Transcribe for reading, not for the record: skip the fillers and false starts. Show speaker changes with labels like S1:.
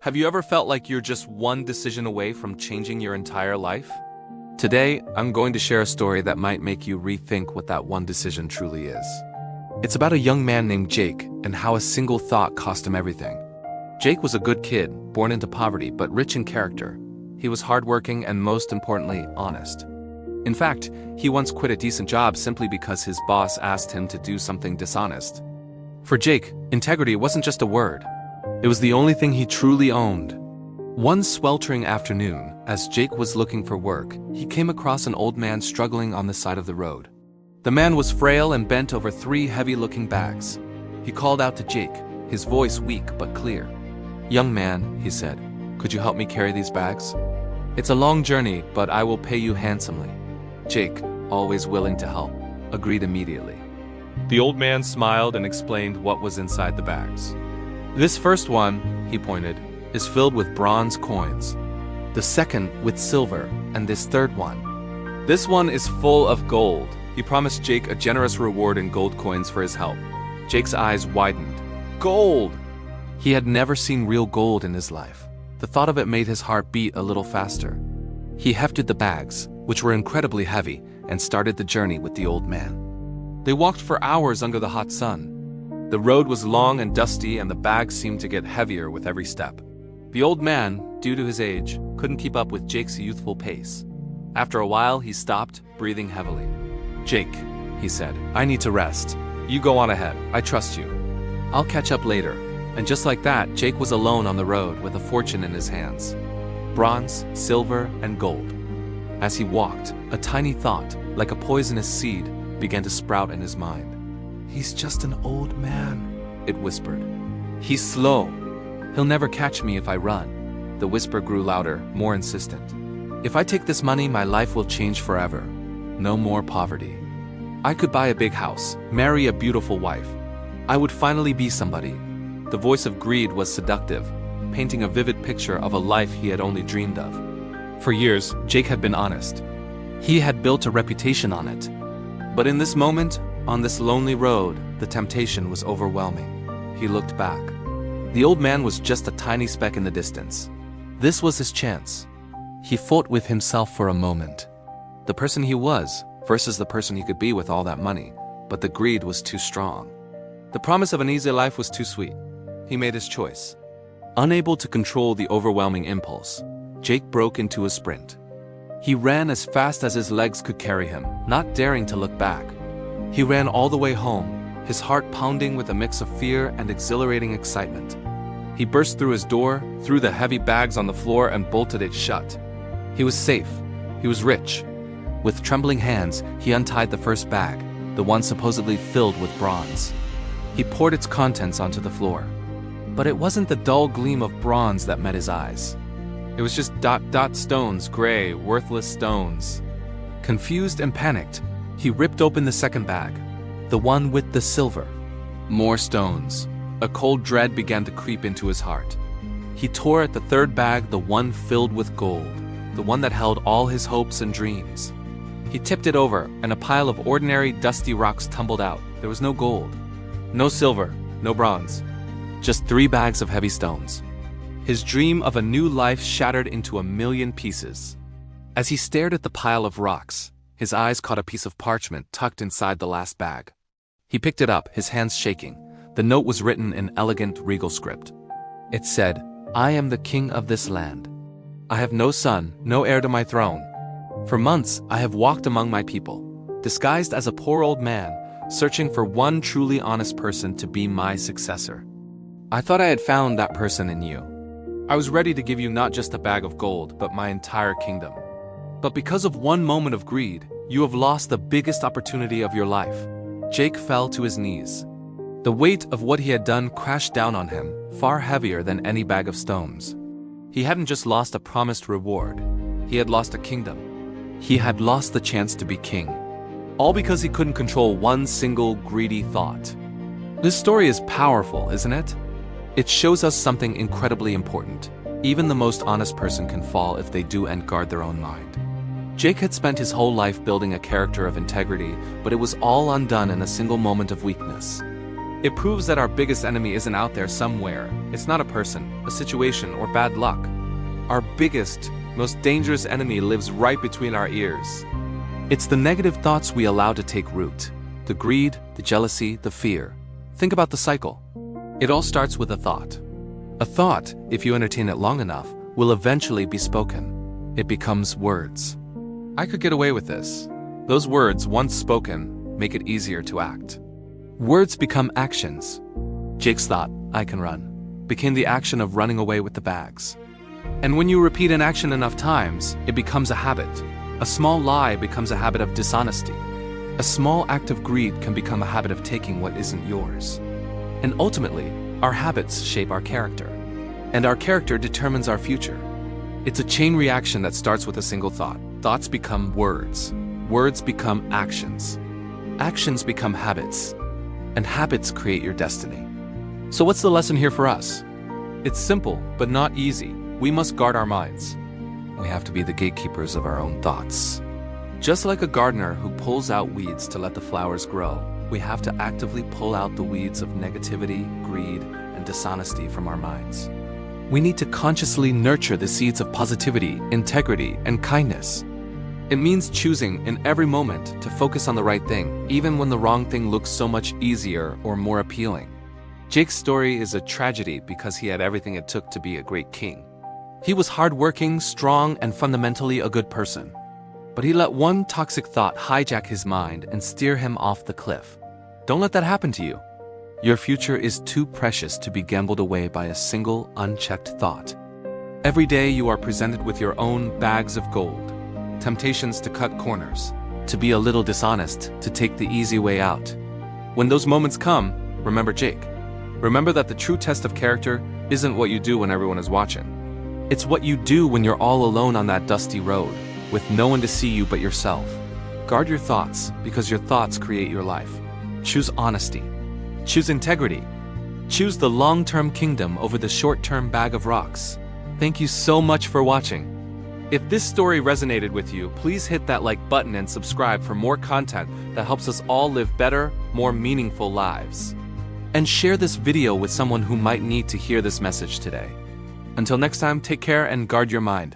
S1: Have you ever felt like you're just one decision away from changing your entire life? Today, I'm going to share a story that might make you rethink what that one decision truly is. It's about a young man named Jake and how a single thought cost him everything. Jake was a good kid, born into poverty but rich in character. He was hardworking and, most importantly, honest. In fact, he once quit a decent job simply because his boss asked him to do something dishonest. For Jake, integrity wasn't just a word. It was the only thing he truly owned. One sweltering afternoon, as Jake was looking for work, he came across an old man struggling on the side of the road. The man was frail and bent over 3 heavy-looking bags. He called out to Jake, his voice weak but clear. "Young man," he said, "could you help me carry these bags? It's a long journey, but I will pay you handsomely." Jake, always willing to help, agreed immediately. The old man smiled and explained what was inside the bags. "This first one," he pointed, "is filled with bronze coins. The second with silver, and this third one. This one is full of gold." He promised Jake a generous reward in gold coins for his help. Jake's eyes widened. Gold! He had never seen real gold in his life. The thought of it made his heart beat a little faster. He hefted the bags, which were incredibly heavy, and started the journey with the old man. They walked for hours under the hot sun. The road was long and dusty, and the bags seemed to get heavier with every step. The old man, due to his age, couldn't keep up with Jake's youthful pace. After a while, he stopped, breathing heavily. "Jake," he said, "I need to rest. You go on ahead. I trust you. I'll catch up later." And just like that, Jake was alone on the road with a fortune in his hands. Bronze, silver, and gold. As he walked, a tiny thought, like a poisonous seed, began to sprout in his mind. "He's just an old man," it whispered. "He's slow. He'll never catch me if I run." The whisper grew louder, more insistent. "If I take this money, my life will change forever. No more poverty. I could buy a big house, marry a beautiful wife. I would finally be somebody." The voice of greed was seductive, painting a vivid picture of a life he had only dreamed of. For years, Jake had been honest. He had built a reputation on it. But in this moment, on this lonely road, the temptation was overwhelming. He looked back. The old man was just a tiny speck in the distance. This was his chance. He fought with himself for a moment. The person he was versus the person he could be with all that money, but the greed was too strong. The promise of an easy life was too sweet. He made his choice. Unable to control the overwhelming impulse, Jake broke into a sprint. He ran as fast as his legs could carry him, not daring to look back. He ran all the way home, his heart pounding with a mix of fear and exhilarating excitement. He burst through his door, threw the heavy bags on the floor, and bolted it shut. He was safe. He was rich. With trembling hands, he untied the first bag, the one supposedly filled with bronze. He poured its contents onto the floor. But it wasn't the dull gleam of bronze that met his eyes. It was just dot stones, gray, worthless stones. Confused and panicked, he ripped open the second bag, the one with the silver. More stones. A cold dread began to creep into his heart. He tore at the third bag, the one filled with gold, the one that held all his hopes and dreams. He tipped it over, and a pile of ordinary, dusty rocks tumbled out. There was no gold, no silver, no bronze. Just 3 bags of heavy stones. His dream of a new life shattered into a million pieces. As he stared at the pile of rocks, his eyes caught a piece of parchment tucked inside the last bag. He picked it up, his hands shaking. The note was written in elegant, regal script. It said, "I am the king of this land. I have no son, no heir to my throne. For months, I have walked among my people, disguised as a poor old man, searching for one truly honest person to be my successor. I thought I had found that person in you. I was ready to give you not just a bag of gold, but my entire kingdom. But because of one moment of greed, you have lost the biggest opportunity of your life." Jake fell to his knees. The weight of what he had done crashed down on him, far heavier than any bag of stones. He hadn't just lost a promised reward. He had lost a kingdom. He had lost the chance to be king. All because he couldn't control one single greedy thought. This story is powerful, isn't it? It shows us something incredibly important. Even the most honest person can fall if they do and guard their own mind. Jake had spent his whole life building a character of integrity, but it was all undone in a single moment of weakness. It proves that our biggest enemy isn't out there somewhere. It's not a person, a situation, or bad luck. Our biggest, most dangerous enemy lives right between our ears. It's the negative thoughts we allow to take root. The greed, the jealousy, the fear. Think about the cycle. It all starts with a thought. A thought, if you entertain it long enough, will eventually be spoken. It becomes words. I could get away with this. Those words, once spoken, make it easier to act. Words become actions. Jake's thought, "I can run," became the action of running away with the bags. And when you repeat an action enough times, it becomes a habit. A small lie becomes a habit of dishonesty. A small act of greed can become a habit of taking what isn't yours. And ultimately, our habits shape our character. And our character determines our future. It's a chain reaction that starts with a single thought. Thoughts become words. Words become actions. Actions become habits. And habits create your destiny. So what's the lesson here for us? It's simple, but not easy. We must guard our minds. We have to be the gatekeepers of our own thoughts. Just like a gardener who pulls out weeds to let the flowers grow, we have to actively pull out the weeds of negativity, greed, and dishonesty from our minds. We need to consciously nurture the seeds of positivity, integrity, and kindness. It means choosing in every moment to focus on the right thing, even when the wrong thing looks so much easier or more appealing. Jake's story is a tragedy because he had everything it took to be a great king. He was hardworking, strong, and fundamentally a good person. But he let one toxic thought hijack his mind and steer him off the cliff. Don't let that happen to you. Your future is too precious to be gambled away by a single, unchecked thought. Every day you are presented with your own bags of gold. Temptations to cut corners, to be a little dishonest, to take the easy way out. When those moments come, remember Jake. Remember that the true test of character isn't what you do when everyone is watching. It's what you do when you're all alone on that dusty road, with no one to see you but yourself. Guard your thoughts, because your thoughts create your life. Choose honesty. Choose integrity. Choose the long-term kingdom over the short-term bag of rocks. Thank you so much for watching. If this story resonated with you, please hit that like button and subscribe for more content that helps us all live better, more meaningful lives. And share this video with someone who might need to hear this message today. Until next time, take care and guard your mind.